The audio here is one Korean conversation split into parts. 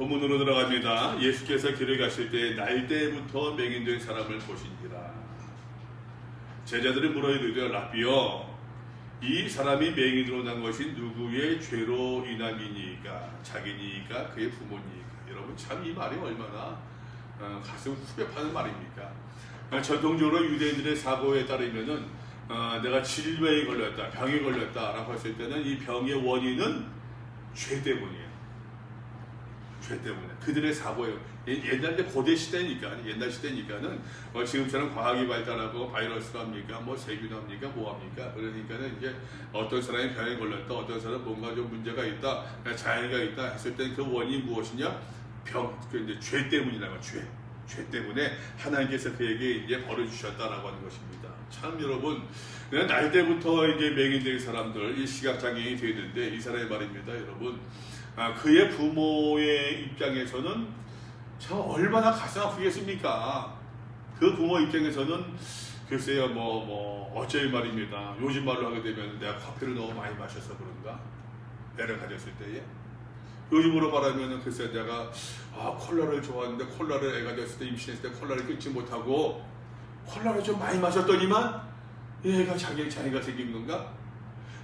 본문으로 들어갑니다. 예수께서 길을 가실 때 날때부터 맹인된 사람을 보시니라. 제자들이 물어 이르되 라비여, 이 사람이 맹인으로 난 것이 누구의 죄로 인함이니까? 자기니까 그의 부모니까? 여러분, 참 이 말이 얼마나 가슴 후벼 파는 말입니까? 전통적으로 유대인들의 사고에 따르면은 내가 질병에 걸렸다, 병에 걸렸다라고 했을 때는 이 병의 원인은 죄 때문이에요. 죄 때문에. 그들의 사고예요. 옛날 고대 시대니까, 옛날 시대니까는 지금처럼 과학이 발달하고 바이러스가 합니까? 뭐 세균 합니까? 뭐 합니까? 그러니까는 이제 어떤 사람이 병에 걸렸다, 어떤 사람은 뭔가 좀 문제가 있다, 장애가 있다 했을 때 그 원인이 무엇이냐? 이제 죄 때문이라고. 죄 때문에 하나님께서 그에게 이제 벌을 주셨다라고 하는 것입니다. 참 여러분, 날 때부터 이제 맹인된 사람들, 이 시각장애인이 되는데 이 사람의 말입니다, 여러분. 그의 부모의 입장에서는 참 얼마나 가슴 아프겠습니까? 그 부모 입장에서는 글쎄요, 어쩔 말입니다. 요즘 말로 하게 되면 내가 커피를 너무 많이 마셔서 그런가? 애를 가졌을 때에. 요즘으로 말하면 글쎄 내가 콜라를 좋아하는데 콜라를 애가 됐을 때 임신했을 때 콜라를 끊지 못하고 콜라를 좀 많이 마셨더니만 얘가 자기가 생긴 건가?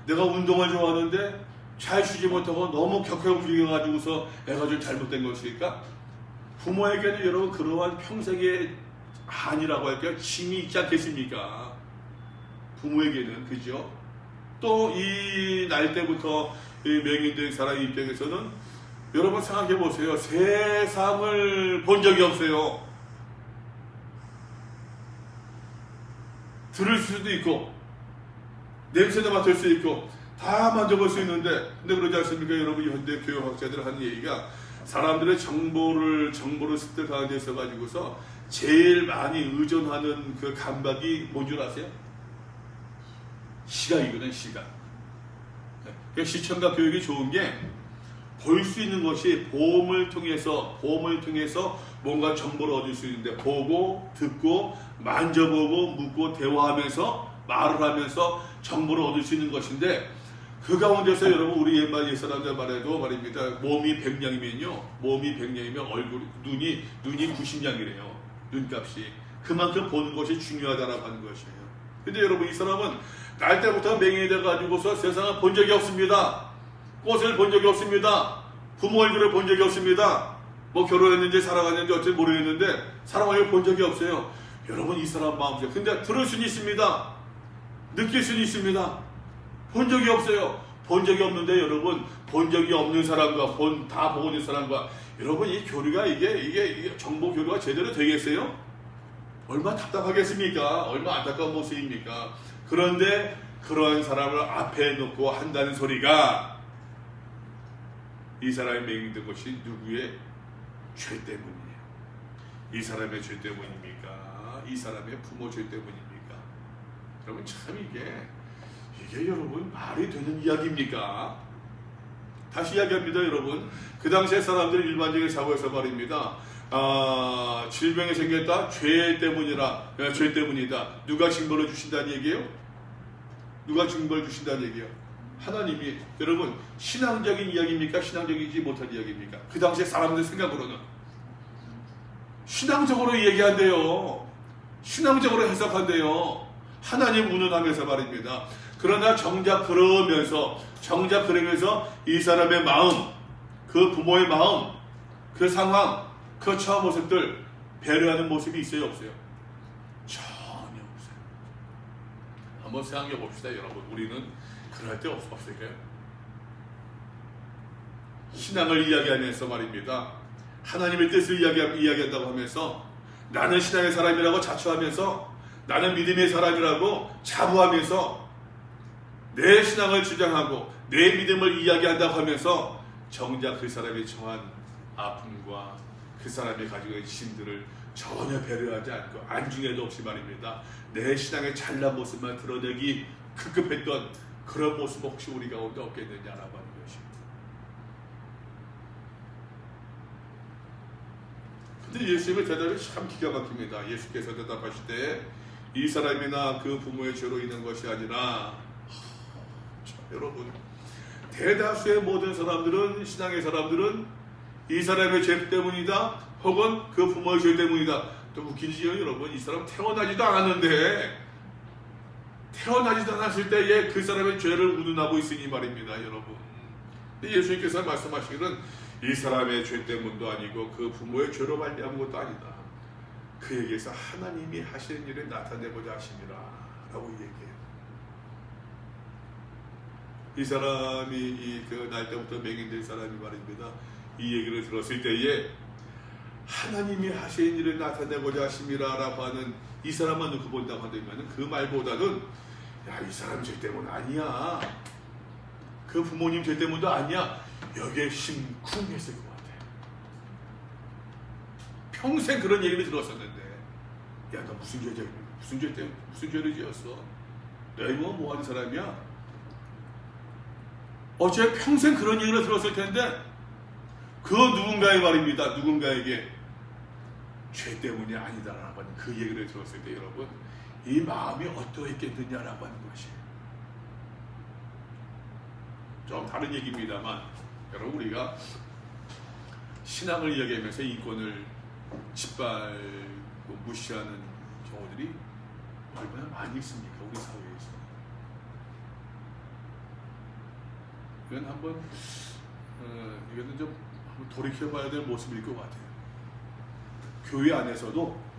내가 운동을 좋아하는데 잘 쉬지 못하고 너무 격하게 움직여가지고서 애가 좀 잘못된 것일까? 부모에게는 여러분 그러한 평생의 한이라고 할까요? 짐이 있지 않겠습니까? 부모에게는, 그죠? 또 이 날 때부터 이 맹인된 사람 입장에서는 여러분 생각해 보세요. 세상을 본 적이 없어요. 들을 수도 있고 냄새도 맡을 수 있고 다 만져볼 수 있는데, 근데 그러지 않습니까? 여러분, 현대 교육학자들 하는 얘기가 사람들의 정보를 습득하는 데 있어 가지고서 제일 많이 의존하는 그 감각이 뭔 줄 아세요? 시각이거든, 시각. 그러니까 시청각 교육이 좋은 게 볼 수 있는 것이 보험을 통해서 뭔가 정보를 얻을 수 있는데, 보고 듣고 만져보고 묻고 대화하면서 말을 하면서 정보를 얻을 수 있는 것인데, 그 가운데서 여러분 우리 옛날 옛사람들 말해도 말입니다. 몸이 100냥이면 눈이 90냥이래요. 눈값이. 그만큼 보는 것이 중요하다라고 하는 것이에요. 근데 여러분, 이 사람은 날 때부터 맹인이 돼가지고서 세상을 본 적이 없습니다. 꽃을 본 적이 없습니다. 부모 얼굴을 본 적이 없습니다. 뭐 결혼했는지 살아갔는지 어찌 모르겠는데 사람을 본 적이 없어요. 여러분, 이 사람 마음속에. 근데 들을 수는 있습니다. 느낄 수는 있습니다. 본 적이 없어요. 본 적이 없는데 여러분, 본 적이 없는 사람과 다 보고 있는 사람과 여러분, 이 교류가 이게 정보 교류가 제대로 되겠어요? 얼마나 답답하겠습니까? 얼마나 안타까운 모습입니까? 그런데 그러한 사람을 앞에 놓고 한다는 소리가 이 사람이 맹인된 것이 누구의 죄 때문이에요. 이 사람의 죄 때문입니까? 이 사람의 부모 죄 때문입니까? 여러분, 참 이게 여러분 말이 되는 이야기입니까? 다시 이야기합니다, 여러분. 그 당시에 사람들이 일반적인 사고에서 말입니다. 질병이 생겼다? 죄 때문이다. 누가 징벌을 주신다는 얘기예요? 누가 징벌을 주신다는 얘기예요? 하나님이. 여러분, 신앙적인 이야기입니까? 신앙적이지 못한 이야기입니까? 그 당시에 사람들 생각으로는 신앙적으로 얘기한대요. 신앙적으로 해석한대요. 하나님 운운하면서 말입니다. 그러나 정작 그러면서 이 사람의 마음, 그 부모의 마음, 그 상황, 그 처한 모습들 배려하는 모습이 있어요, 없어요? 전혀 없어요. 한번 생각해 봅시다, 여러분. 우리는 그럴 때 없을까요? 신앙을 이야기하면서 말입니다. 하나님의 뜻을 이야기한다고 하면서 나는 신앙의 사람이라고 자처하면서 나는 믿음의 사람이라고 자부하면서 내 신앙을 주장하고 내 믿음을 이야기한다고 하면서 정작 그 사람이 처한 아픔과 그 사람이 가지고 있는 짐들을 전혀 배려하지 않고 안중에도 없이 말입니다. 내 신앙의 잘난 모습만 드러내기 급급했던 그런 모습 혹시 우리 가운데 없겠느냐라고 하는 것입니다. 근데 예수님의 대답이 참 기가 막힙니다. 예수께서 대답하실 때 이 사람이나 그 부모의 죄로 인한 것이 아니라, 여러분, 대다수의 모든 사람들은, 신앙의 사람들은 이 사람의 죄 때문이다, 혹은 그 부모의 죄 때문이다. 또 웃기지요, 여러분. 이 사람 태어나지도 않았는데, 태어나지도 않았을 때에 그 사람의 죄를 운운하고 있으니 말입니다, 여러분. 근데 예수님께서 말씀하시기는 이 사람의 죄 때문도 아니고 그 부모의 죄로 말미암은 것도 아니다. 그에게서 하나님이 하시는 일을 나타내고자 하심이라 라고 얘기해요. 이 사람이 그 날 때부터 맹인된 사람이 말입니다. 이 얘기를 들었을 때에 하나님이 하시는 일을 나타내고자 하심이라 라고 하는 이 사람만 놓고 본다고 한다면 그 말보다는 야, 이 사람 죄 때문 아니야, 그 부모님 죄 때문도 아니야, 여기에 심쿵했을 것 같아요. 평생 그런 얘기를 들었었는데, 야, 너 무슨 죄를 지었어? 너희 뭐 하는 사람이야? 어째 평생 그런 얘기를 들었을 텐데, 그 누군가의 말입니다. 누군가에게 죄 때문이 아니다라고 하는 그 얘기를 들었을 때 여러분, 이 마음이 어떠했겠느냐라고 하는 것이에요. 좀 다른 얘기입니다만, 여러분, 우리가 신앙을 이야기하면서 인권을 짓밟고 무시하는 경우들이 얼마나 많이 있습니까, 우리 사회에서. 이건 이거는 좀 한번 돌이켜봐야 될 모습일 것 같아요. 교회 안에서도,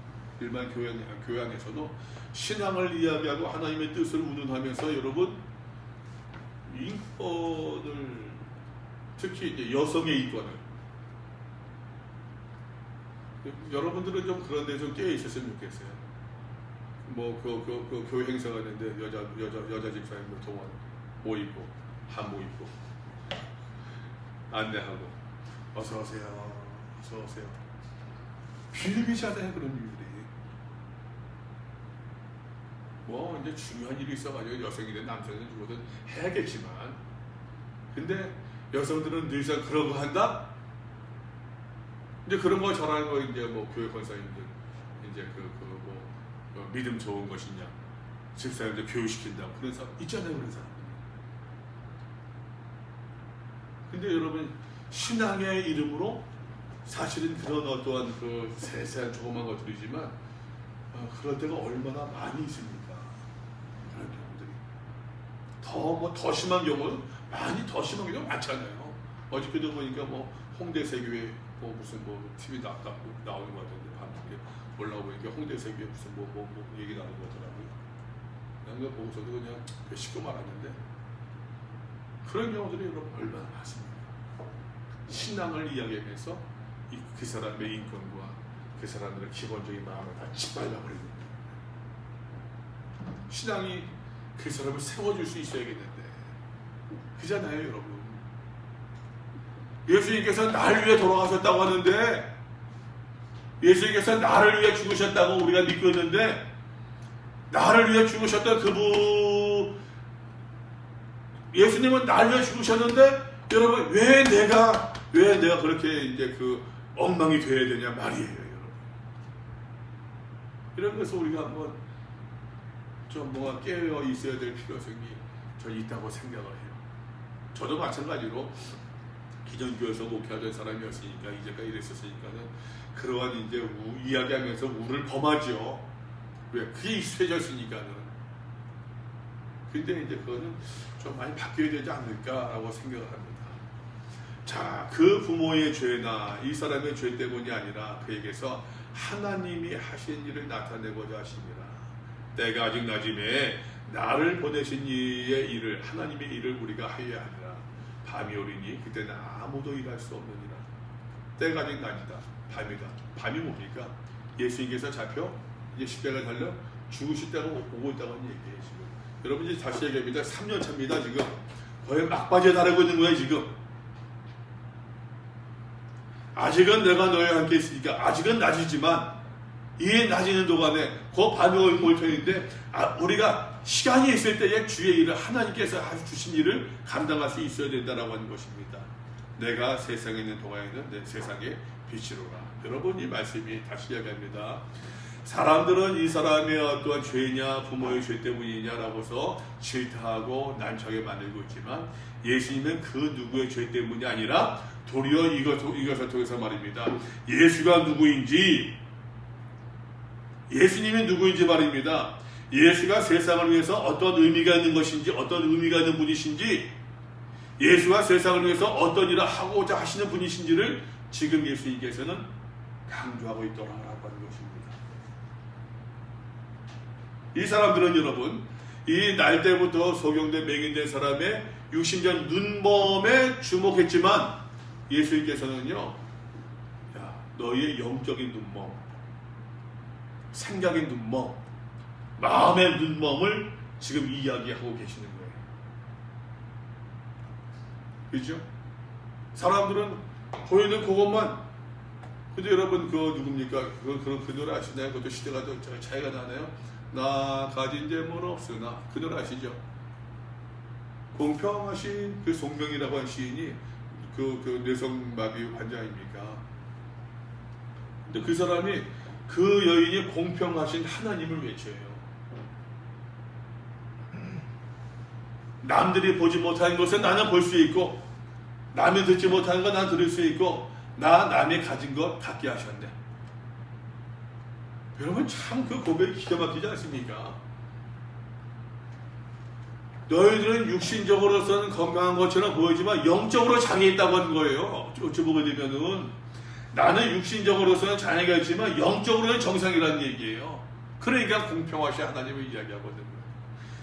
일반 교회 안에서도 신앙을 이야기하고 하나님의 뜻을 운운하면서 여러분, 인권을, 특히 이제 여성의 인권을, 여러분들은 좀 그런 데 좀 깨어 있었으면 좋겠어요. 그 교회 행사가 있는데 여자 집사님들 동안 뭐 입고, 한복 입고 안내하고 어서 오세요, 어서 오세요. 비일비재하다요, 그런 일들이. 뭐 이제 중요한 일이 있어가지고 여성이든 남성이든 누구든 해야겠지만, 근데 여성들은 늘상 그런 거 한다? 이제 그런 거 전하는 거 이제 뭐 교회 권사님들 이제 믿음 좋은 것이냐, 집사님들 교육시킨다, 그런 사람 있잖아요, 그런 사람. 근데 여러분, 신앙의 이름으로 사실은 그런 어떠한 그 세세한 조그만 것들이지만 그럴 때가 얼마나 많이 있습니까? 그런 경우들이 더 심한 경우는 더 심한 경우 많잖아요. 어저께도 보니까 홍대세교회 무슨 TV 나오는 것 같은데, 밤에 올라오니까 홍대세교회 무슨 얘기 나오는 거더라고요. 그거 보고서도 그냥 씻고 말았는데, 그런 경우들이 여러분 얼마나 많습니까? 신앙을 이야기하면서 그 사람의 인권과 그 사람들의 기본적인 마음을 다 짓밟아버리는 거예요. 신앙이 그 사람을 세워줄 수 있어야겠는데, 그잖아요, 여러분. 예수님께서 나를 위해 돌아가셨다고 하는데, 예수님께서 나를 위해 죽으셨다고 우리가 믿고 있는데, 나를 위해 죽으셨던 예수님은 나를 위해 죽으셨는데, 여러분, 왜 내가 그렇게 이제 엉망이 되어야 되냐 말이에요, 여러분. 이런 것을 우리가 한번 좀 깨어 있어야 될 필요성이 저 있다고 생각을 해요. 저도 마찬가지로 기존교회에서 목회하던 사람이었으니까, 이제까지 이랬었으니까는 그러한 이제 이야기하면서 우를 범하죠. 왜? 그게 익숙해졌으니까는. 근데 이제 그거는 좀 많이 바뀌어야 되지 않을까라고 생각을 합니다. 자, 그 부모의 죄나 이 사람의 죄 때문이 아니라 그에게서 하나님이 하신 일을 나타내고자 하심이라. 때가 아직 낮음에 나를 보내신 이의 일을, 하나님의 일을 우리가 하여야 하리라. 밤이 오리니 그때는 아무도 일할 수 없느니라. 때가 아직 낮이다, 밤이다. 밤이 뭡니까? 예수님께서 잡혀 이제 십자가에 달려 죽으실 때가 오고 있다고 하는 얘기예요, 지금. 여러분, 이제 다시 얘기합니다. 3년 차입니다, 지금. 거의 막바지에 달하고 있는 거예요, 지금. 아직은 내가 너희와 함께 있으니까, 아직은 낮이지만, 이 낮이는 동안에 그 밤이 올 터인데, 우리가 시간이 있을 때에 주의 일을, 하나님께서 주신 일을 감당할 수 있어야 된다라고 하는 것입니다. 내가 세상에 있는 동안에는 내 세상의 빛이로라. 여러분, 이 말씀이 다시 이야기합니다. 사람들은 이 사람의 어떠한 죄냐 부모의 죄 때문이냐라고서 질타하고 난처하게 만들고 있지만 예수님은 그 누구의 죄 때문이 아니라 도리어 이것을 통해서 말입니다. 예수가 누구인지, 예수님이 누구인지 말입니다. 예수가 세상을 위해서 어떤 의미가 있는 것인지, 어떤 의미가 있는 분이신지, 예수가 세상을 위해서 어떤 일을 하고자 하시는 분이신지를 지금 예수님께서는 강조하고 있더라라고 하는 것입니다. 이 사람들은 여러분, 이 날 때부터 소경된 맹인된 사람의 육신적 눈먼에 주목했지만 예수님께서는요, 야, 너희의 영적인 눈먼, 생각의 눈먼, 마음의 눈먼을 지금 이야기하고 계시는 거예요. 그렇죠? 사람들은 보이는 그것만. 근데 여러분, 그 누굽니까? 그 노래 아시나요? 그것도 시대가 또 차이가 나나요? 나 가진 재물 없으나, 그 노래 아시죠? 공평하신 그 송명이라고 한 시인이 그 뇌성마비 환자입니까? 근데 그 사람이, 그 여인이 공평하신 하나님을 외쳐요. 남들이 보지 못하는 것을 나는 볼 수 있고, 남이 듣지 못하는 건 난 들을 수 있고, 남이 가진 것 갖게 하셨네. 여러분, 참 그 고백이 기가 막히지 않습니까? 너희들은 육신적으로서는 건강한 것처럼 보이지만 영적으로 장애 있다고 하는 거예요. 어찌 보게 되면은 나는 육신적으로서는 장애가 있지만 영적으로는 정상이라는 얘기예요. 그러니까 공평하신 하나님을 이야기하거든요.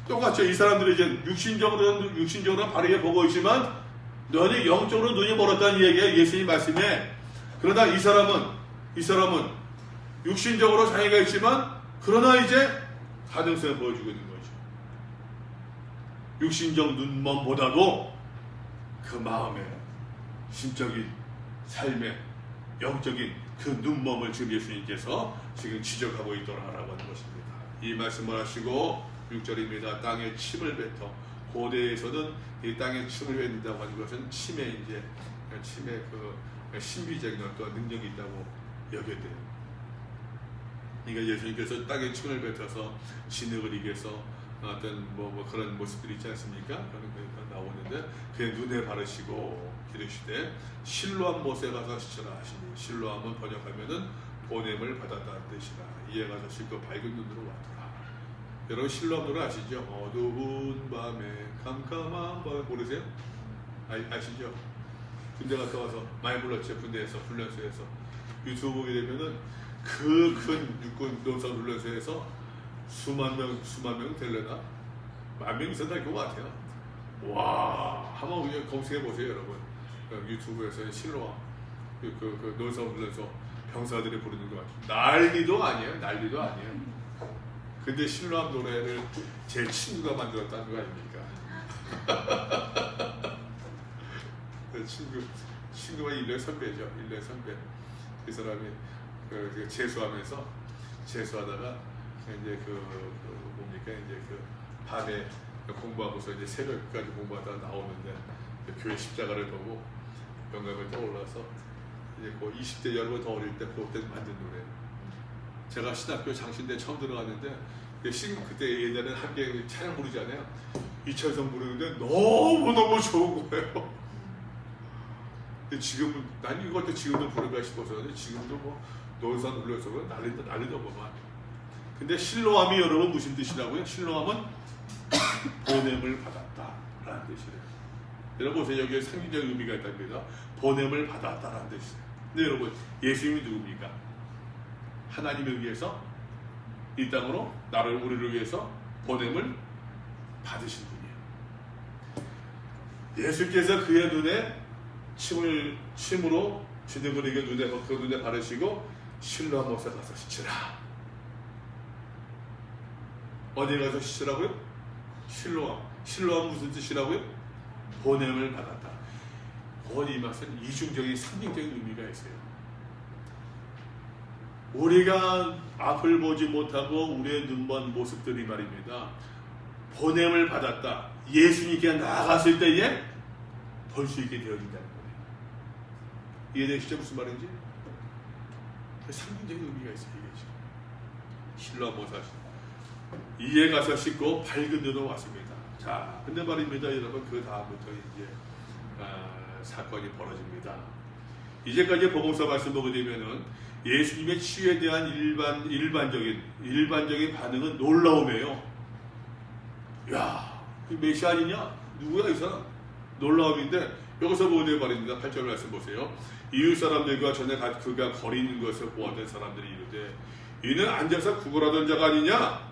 똑같죠. 이 사람들이 이제 육신적으로는 바르게 보고 있지만 너는 영적으로 눈이 멀었다는 얘기예요. 예수님 말씀에. 그러나 이 사람은 육신적으로 장애가 있지만 그러나 이제 가능성을 보여주고 있는 거죠. 육신적 눈먼보다도 그 마음의 심적인 삶의 영적인 그 눈먼을 지금 예수님께서 지금 지적하고 있더라라고 하는 것입니다. 이 말씀을 하시고 6절입니다. 땅에 침을 뱉어. 고대에서는 이 땅에 침을 뱉는다고 하는 것은 침의 그 신비적인 어떤 능력이 있다고 여겨져요. 그러니까 예수님께서 땅에 침을 뱉어서 진흙을 이겨서 어떤 그런 모습들이 있지 않습니까? 그런 게 나오는데 그의 눈에 바르시고 기르시되 실로암 못에 가서 시쳐라 하시니, 실로암은 번역하면은 보냄을 받았다는 뜻이라. 이에 가서 실컷 밝은 눈으로 왔더라. 여러분 실로암 노래 아시죠? 어두운 밤에 캄캄한 밤에 모르세요? 아시죠? 군대 갔다 와서 많이 불렀죠. 군대에서 훈련소에서. 유튜브 보게 되면은 그 큰 육군 노사 훈련소에서 수만 명 될려나? 만 명 있었다 것 같아요. 와, 한번 그냥 검색해 보세요, 여러분. 유튜브에서 실로암 그 노사 훈련소 병사들이 부르는 것 같아요. 난리도 아니에요. 근데 실로암 노래를 제 친구가 만들었다는 거 아닙니까? 친구가 1년 선배죠. 1년 선배. 그 사람이 재수하다가 이제 이제 밤에 공부하고서 이제 새벽까지 공부하다가 나오는데 교회 십자가를 보고 영감을 떠올라서 이제 그 20대 여러분 더 어릴 때 그때 만든 노래. 제가 신학교 장신대 처음 들어갔는데 그때 예전에 함께 찬양 부르잖아요. 이찬성 부르는데 너무 좋은 거예요. 근데 지금은 난 이것도 지금도 부를까 싶어서 지금도 논산 불러서 난리도 뭐만. 근데 실로암이 여러분 무슨 뜻이라고요? 실로암은 보냄을 받았다라는 뜻이래요. 여러분 보세요. 여기에 상징적 의미가 있답니다. 보냄을 받았다라는 뜻이에요. 근데 여러분 예수님이 누굽니까? 하나님을 위해서 이 땅으로 우리를 위해서 보냄을 받으신 분이에요. 예수께서 그의 눈에 침으로 진흙을 이겨 그 눈에 바르시고 실로암 못에 가서 씻으라. 어디에 가서 씻으라고요? 실로암 무슨 뜻이라고요? 보냄을 받았다. 이 말은 이중적인 상징적인 의미가 있어요. 우리가 앞을 보지 못하고 우리의 눈먼 모습들이 말입니다. 보냄을 받았다. 예수님께 나아갔을 때에 볼 수 있게 되어진다는 거예요. 이해되시죠? 무슨 말인지? 상징적인 의미가 있어요. 이게 지금. 실로 모사 이에 가서 씻고 밝은 눈으로 왔습니다. 자, 근데 말입니다, 여러분. 그 다음부터 이제 사건이 벌어집니다. 이제까지 복음서 말씀 보게 되면은 예수님의 치유에 대한 일반적인 반응은 놀라움이에요. 야, 메시아 아니냐? 누구야 이 사람? 놀라움인데 여기서 보게 되어 말입니다. 8절 말씀 보세요. 이웃 사람들과 전에 그가 거리 있는 것을 보았던 사람들이 이르되 이는 앉아서 구걸하던 자가 아니냐?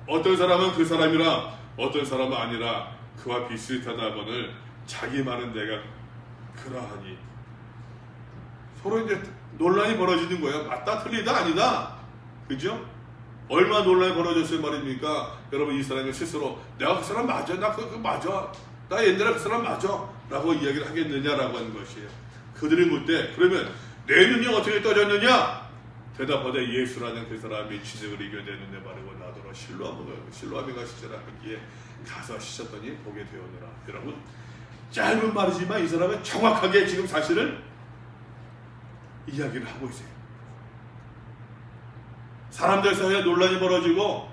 어떤 사람은 그 사람이라 어떤 사람은 아니라 그와 비슷하다거늘 자기 말은 내가 그러하니. 서로 이제 논란이 벌어지는 거예요. 맞다 틀리다 아니다. 그죠? 얼마나 논란이 벌어졌어요 말입니까? 여러분, 이 사람이 스스로 내가 그 사람 맞아, 나 그거 맞아, 나 옛날에 그 사람 맞아 라고 이야기를 하겠느냐라고 하는 것이에요. 그들이 묻되 그러면 내 눈이 어떻게 떠졌느냐? 대답하되 예수라는 그 사람이 진흙을 이겨 내 눈에 바르고 나더러 실로암이가 씻으라 하기에 가서 씻었더니 보게 되었느라. 여러분, 짧은 말이지만 이 사람은 정확하게 지금 사실을 이야기를 하고 있어요. 사람들 사이에 논란이 벌어지고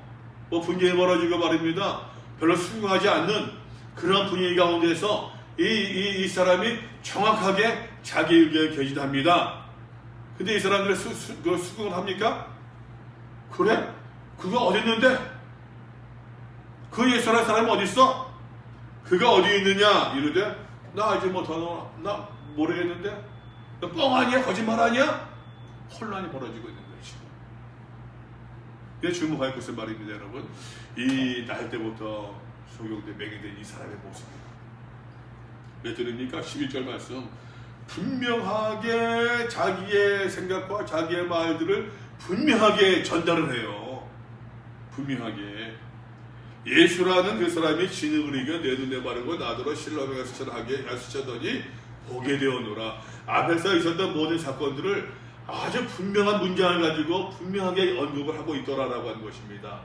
분쟁이 벌어지고 말입니다. 별로 순응하지 않는 그런 분위기 가운데서 이 사람이 정확하게 자기 의견을 개진합니다. 근데 이 사람들이 수긍을 합니까? 그래? 그가 어디 있는데? 그 예수라는 사람이 어디 있어? 그가 어디 있느냐? 이러되 나 이제 더 나 모르겠는데? 너 뻥 아니야? 거짓말 아니야? 혼란이 벌어지고 있는 거죠. 이게 주목할 것은 말입니다, 여러분. 이 날 때부터 소경된 맹인된 이 사람의 모습입니다. 몇 절입니까? 11절 말씀. 분명하게 자기의 생각과 자기의 말들을 분명하게 전달을 해요. 분명하게. 예수라는 그 사람이 진흙을 이겨 내 눈에 바르고 나더러 실로암에 가서 씻었더니 보게 되었노라. 앞에서 있었던 모든 사건들을 아주 분명한 문장을 가지고 분명하게 언급을 하고 있더라라고 하는 것입니다.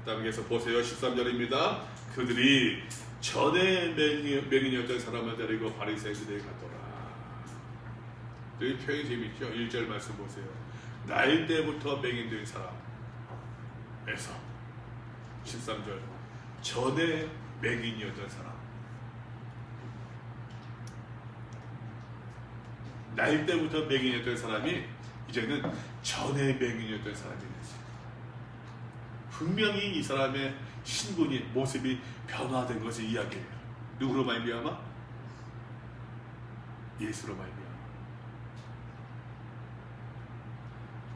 그 다음에 보세요. 13절입니다. 그들이 전에 맹인이었던 사람을 데리고 바리새인들에게 갔더라. 여기 표현이 재밌죠? 1절 말씀 보세요. 날 때부터 맹인된 사람에서 13절 전에 맹인이었던 사람. 날 때부터 맹인이었던 사람이 이제는 전에 맹인이었던 사람이 됐어요. 분명히 이 사람의 신분이, 모습이 변화된 것을 이야기해요. 누구로 말미암아? 예수로 말미암아.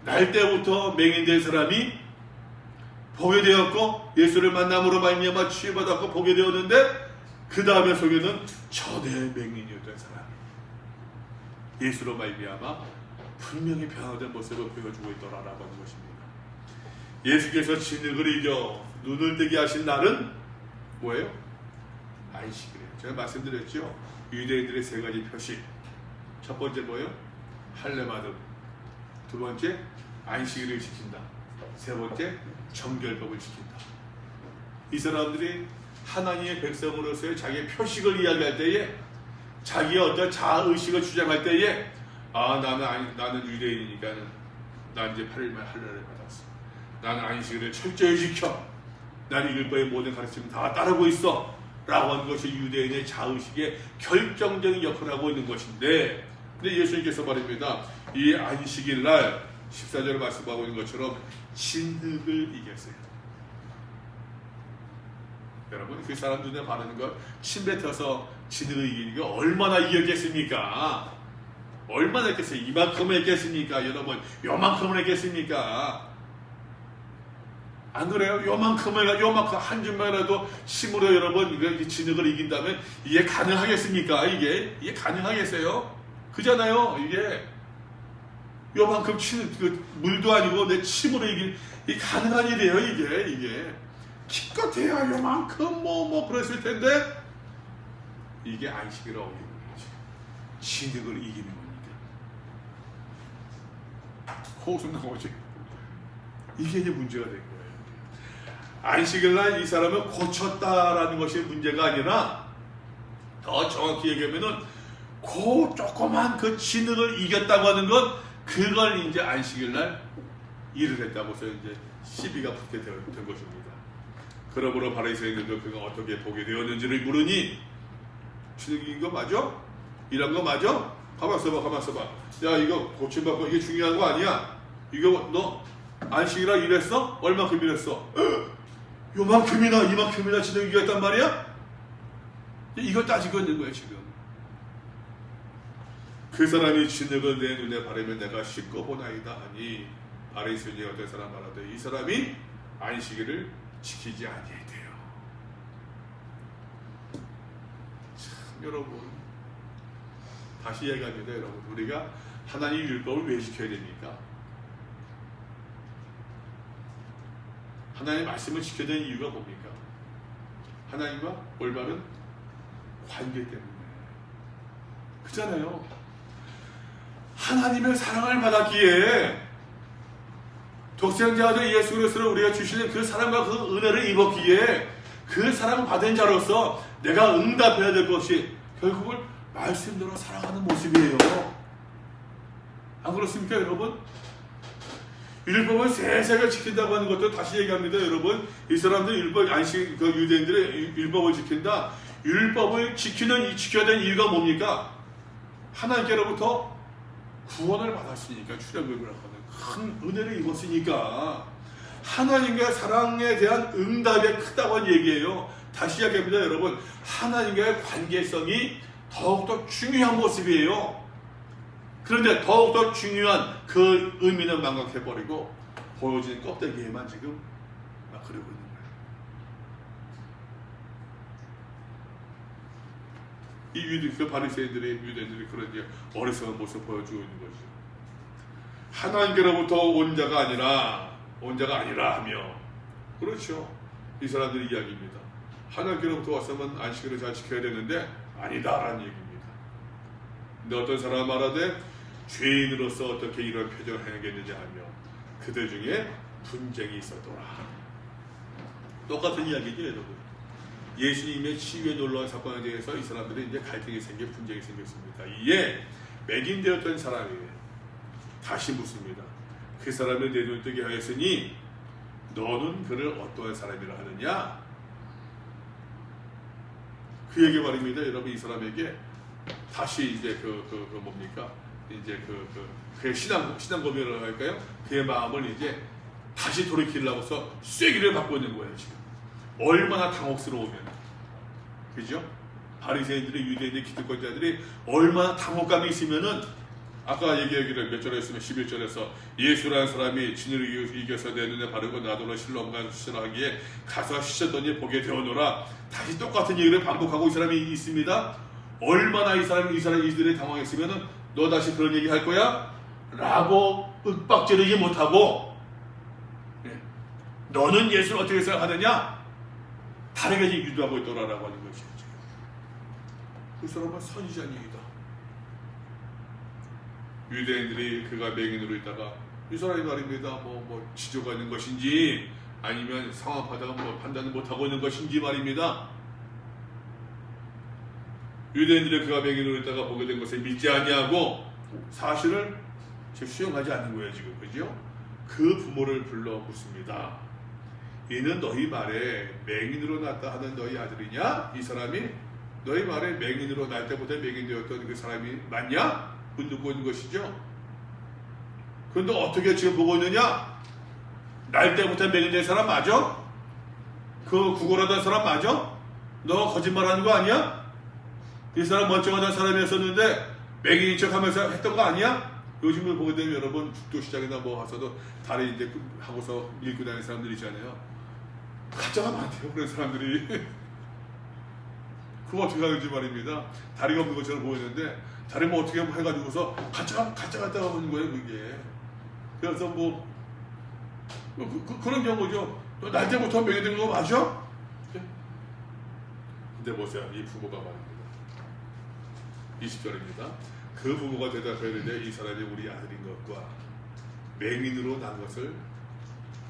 날 때부터 맹인된 사람이 보게 되었고 예수를 만남으로 말미암아 치유받았고 보게 되었는데 그 다음에 속에는 전에 맹인이었던 사람, 예수로 말미암아 분명히 변화된 모습을 보여주고 있더라라고 하는 것입니다. 예수께서 진흙을 이겨 눈을 뜨게 하신 날은 뭐예요? 안식이래요. 제가 말씀드렸죠. 유대인들의 세 가지 표식. 첫 번째 뭐예요? 할례받음. 두 번째 안식일을 지킨다. 세 번째 정결법을 지킨다. 이 사람들이 하나님의 백성으로서의 자기의 표식을 이야기할 때에, 자기의 어떤 자아의식을 주장할 때에, 나는 유대인이니까 난 이제 8일만 할례를 받았어. 나는 안식일을 철저히 지켜. 난 율법의 모든 가르침 다 따르고 있어. 라고 하는 것이 유대인의 자의식의 결정적인 역할을 하고 있는 것인데, 근데 예수님께서 말입니다. 이 안식일 날 14절을 말씀하고 있는 것처럼 진흙을 이겼어요. 여러분, 그 사람 눈에 바르는 걸 침 뱉어서 진흙을 이기는 게 얼마나 이겼겠습니까? 얼마나 했겠어요? 이만큼은 했겠습니까? 여러분, 요만큼은 했겠습니까? 안 그래요? 요만큼 한 줌만이라도 침으로 여러분 이렇게 진흙을 이긴다면 이게 가능하겠습니까? 이게 가능하겠어요? 그잖아요. 이게 요만큼 물도 아니고 내 침으로 이게 가능한 일이에요. 이게 기껏해야 요만큼 뭐 그랬을 텐데, 이게 안식일을 어기는 거죠. 진흙을 이기는 겁니다. 호흡 나오지. 이게 이제 문제가 된 거예요. 안식일날 이 사람을 고쳤다라는 것이 문제가 아니라, 더 정확히 얘기하면은 그 조그만 그 진흙을 이겼다고 하는 것, 그걸 이제 안식일날 일을 했다고서 이제 시비가 붙게 된 것입니다. 그러므로 바리새인들도 그가 어떻게 보게 되었는지를 물으니 주는 거 맞아? 일한 거 맞아? 가만 있어봐. 야, 이거 고침받고 이게 중요한 거 아니야? 이거 너 안식이라 일했어? 얼마큼 일했어? 요만큼이나 이만큼이나 진흙이가 있단 말이야? 이걸 따지고 있는 거야 지금. 그 사람이 진흙을 내 눈에 바르면 내가 씻고 보나이다 하니 바리새인이 어떤 사람 말하되 이 사람이 안식일을 지키지 아니해요. 참 여러분, 다시 얘기합니다. 여러분, 우리가 하나님 율법을 왜 지켜야 됩니까? 하나님의 말씀을 지켜야 되는 이유가 뭡니까? 하나님과 올바른 관계 때문에. 그잖아요. 하나님의 사랑을 받았기에 독생자된 예수 그리스도를 우리가 주시는 그 사랑과 그 은혜를 입었기에 그 사랑 받은 자로서 내가 응답해야 될 것이 결국은 말씀대로 살아가는 모습이에요. 안 그렇습니까, 여러분? 율법을 세세하게 지킨다고 하는 것도 다시 얘기합니다, 여러분. 이 사람들 율법 안식 그 유대인들의 율법을 지킨다. 율법을 지켜야 되는 이유가 뭡니까? 하나님께로부터 구원을 받았으니까, 출애굽을 하는 큰 은혜를 입었으니까 하나님과의 사랑에 대한 응답이 크다고 하는 얘기예요. 다시 얘기합니다, 여러분. 하나님과의 관계성이 더욱더 중요한 모습이에요. 그런데 더욱더 중요한 그 의미는 망각해버리고 보여지는 껍데기에만 지금 막 그러고 있는 거예요. 그 바리새인들의 유대인들이 그런 어리석은 모습을 보여주고 있는 거죠. 하나님께로부터 온 자가 아니라 하며, 그렇죠. 이 사람들의 이야기입니다. 하나님께로부터 왔으면 안식일을 잘 지켜야 되는데 아니다라는 얘기입니다. 근데 어떤 사람 말하되 죄인으로서 어떻게 이런 표정을 행하겠느냐 하며 그들 중에 분쟁이 있었더라. 똑같은 이야기죠, 여러분. 예수님의 치유에 놀라운 사건에 대해서 이 사람들이 이제 갈등이 분쟁이 생겼습니다. 이에 맹인되었던 사람이 다시 묻습니다. 그 사람을 내 눈 뜨게 하였으니 너는 그를 어떠한 사람이라 하느냐? 그 얘기 말입니다. 여러분, 이 사람에게 다시 이제 뭡니까? 이제 그의 신앙 고백이라고 할까요? 그의 마음을 이제 다시 돌이키려고서 쐐기를 받고 있는 거예요, 지금. 얼마나 당혹스러우면. 그죠? 바리새인들이, 유대인들이, 기득권자들이 얼마나 당혹감이 있으면은, 아까 얘기하기를 몇 절에 했으면 11절에서 예수라는 사람이 진을 이겨서 내 눈에 바르고 나더러 실로암과 수술하기에 가서 씻었더니 보게 되어노라. 다시 똑같은 얘기를 반복하고 이 사람이 있습니다. 얼마나 이들이 당황했으면은 너 다시 그런 얘기 할 거야? 라고 윽박지르지 못하고, 너는 예수를 어떻게 생각하느냐? 다르게 유도하고 있더라라고 하는 것이죠. 그 사람은 선지자입니다. 유대인들이 그가 맹인으로 있다가 이 사람이 말입니다. 뭐 지조가 있는 것인지 아니면 상황하다가 판단을 못하고 있는 것인지 말입니다. 유대인들이 그가 맹인으로 있다가 보게 된 것을 믿지 아니하고 사실을 수용하지 않는 거예요, 지금. 그죠? 그 부모를 불러 묻습니다. 이는 너희 말에 맹인으로 났다 하는 너희 아들이냐? 이 사람이 너희 말에 맹인으로 날 때부터 맹인되었던 그 사람이 맞냐? 묻고 있는 것이죠. 그런데 어떻게 지금 보고 있느냐? 날 때부터 맹인된 사람 맞아? 그 구걸하던 사람 맞아? 너 거짓말하는 거 아니야? 이 사람 멀쩡하던 사람이었었는데 맹인인 척하면서 했던 거 아니야? 요즘을 보게 되면 여러분 죽도시장이나 뭐 가서도 다리 이제 하고서 밀고 다니는 사람들 있잖아요. 가짜가 많대요, 그런 사람들이. 그거 어떻게 하는지 말입니다. 다리가 없는 것처럼 보이는데 다리 뭐 어떻게 해가지고서 가짜 같다고 하는 거예요, 그게. 그래서 그런 경우죠. 너 날 때부터 맹인된 거 맞아? 근데 보세요, 이 부모가 말입니다. 20절입니다. 그 부모가 대답하였는데 이 사람이 우리 아들인 것과 맹인으로 난 것을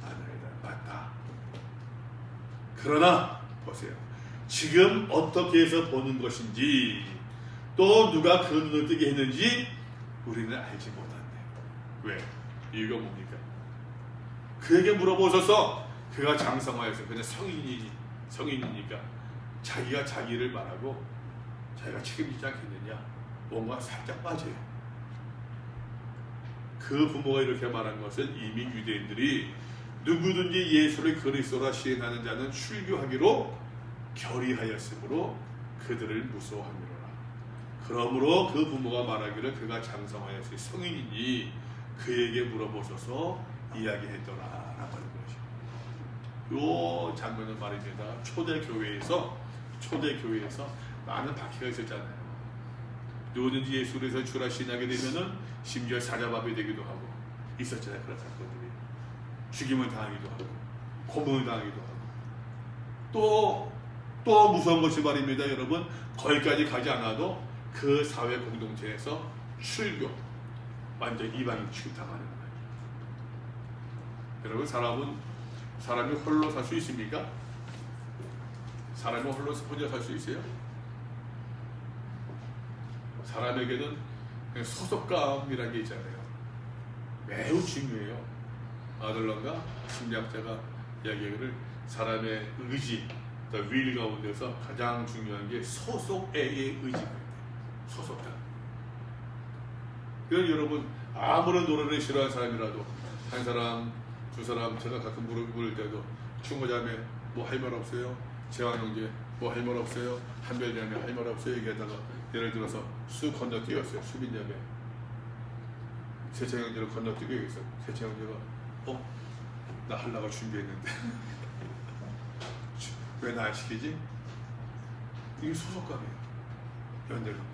아나이다. 맞다. 그러나 보세요. 지금 어떻게 해서 보는 것인지 또 누가 그 눈을 뜨게 했는지 우리는 알지 못한대. 왜? 이유가 뭡니까? 그에게 물어보소서. 그가 장성하여서 그냥 성인이니까 자기가 자기를 말하고 자기가 책임지지 않겠느냐. 뭔가 살짝 빠져요. 그 부모가 이렇게 말한 것은 이미 유대인들이 누구든지 예수를 그리스도라 시인하는 자는 출교하기로 결의하였으므로 그들을 무서워하미로라. 그러므로 그 부모가 말하기를 그가 장성하였으니 성인이니 그에게 물어보소서 이야기했더라 라고 하는 것이죠. 요 장면은 말입니다. 초대교회에서 많은 박해가 있었잖아요. 누구든지 예수를 주라 시인하게 되면은 심지어 사자밥이 되기도 하고 있었잖아요. 그런 사건들이. 죽임을 당하기도 하고 고문을 당하기도 하고 또 무서운 것이 말입니다. 여러분, 거기까지 가지 않아도 그 사회 공동체에서 출교, 완전 이방인 취급당하는 거예요. 여러분, 사람이 홀로 살 수 있습니까? 사람이 홀로 혼자 살 수 있어요? 사람에게는 소속감이라는 게 있잖아요. 매우 중요해요. 아들런가 심리학자가 이야기하기를 사람의 의지, 윌 가운데서 가장 중요한 게 소속애의 의지입니다. 소속감. 그래서 여러분, 아무런 노래를 싫어하는 사람이라도 한 사람, 두 사람, 제가 가끔 물을 때도 충고자매 뭐 할 말 없어요? 재환 형제 뭐 할 말 없어요? 한별자매 할 말 없어요? 얘기하다가 예를 들어서 쑥 건너뛰었어요. 수빈자매 세창 형제를 건너뛰고 있어요. 세창 형제가 나 하려고 준비했는데 왜 나 안 시키지? 이게 소속감이에요. 연대감.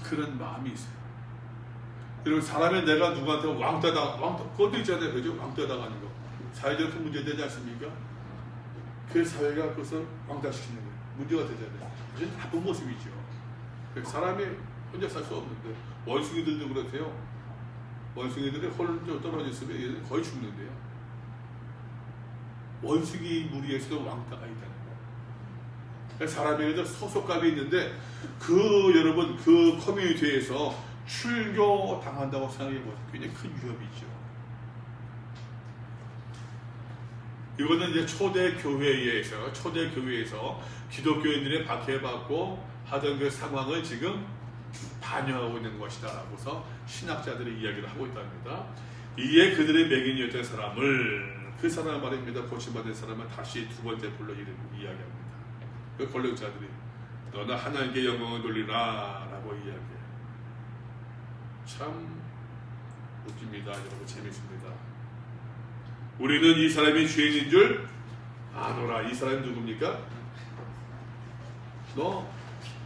그런 마음이 있어요. 여러분, 사람의 내가 누구한테 왕따 그것도 있잖아요. 그죠? 왕따 당하는 거. 사회적 문제 되지 않습니까? 그 사회가 그것을 왕따시키는 거예요. 문제가 되잖아요. 아주 나쁜 모습이죠. 사람이 혼자 살 수 없는데, 원숭이들도 그렇대요. 원숭이들이 홀로 떨어졌으면 거의 죽는데요. 원숭이 무리에서도 왕따가 있다는 거예요. 사람에게도 소속감이 있는데, 여러분, 그 커뮤니티에서 출교 당한다고 생각해보세요. 굉장히 큰 위협이죠. 이거는 이제 초대교회에서 기독교인들의 박해받고 하던 그 상황을 지금 반영하고 있는 것이다 라고서 신학자들이 이야기를 하고 있답니다. 이에 그들의 맹인이었던 사람을, 그 사람 말입니다. 고침받은 사람은 다시 두 번째 불러 이야기합니다. 그 권력자들이 너는 하나님께 영광을 돌리라 라고 이야기해요. 참 웃깁니다. 여러분, 재밌습니다. 우리는 이 사람이 죄인인 줄 아노라. 이 사람이 누굽니까?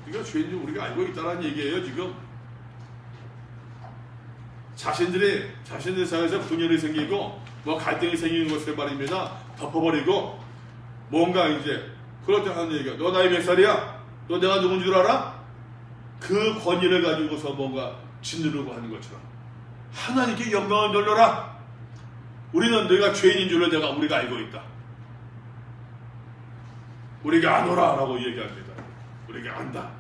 네가 죄인인 줄 우리가 알고 있다는 얘기예요. 지금 자신들 사이에서 분열이 생기고 갈등이 생기는 것을 말입니다. 덮어버리고 뭔가 이제 그럴 때 하는 얘기가 너 나이 몇 살이야? 너 내가 누군 줄 알아? 그 권위를 가지고서 뭔가 짓누르고 하는 것처럼 하나님께 영광을 돌려라. 우리는 너희가 죄인인 줄로 우리가 알고 있다. 우리가 아노라 라고 얘기합니다. 우리가 안다.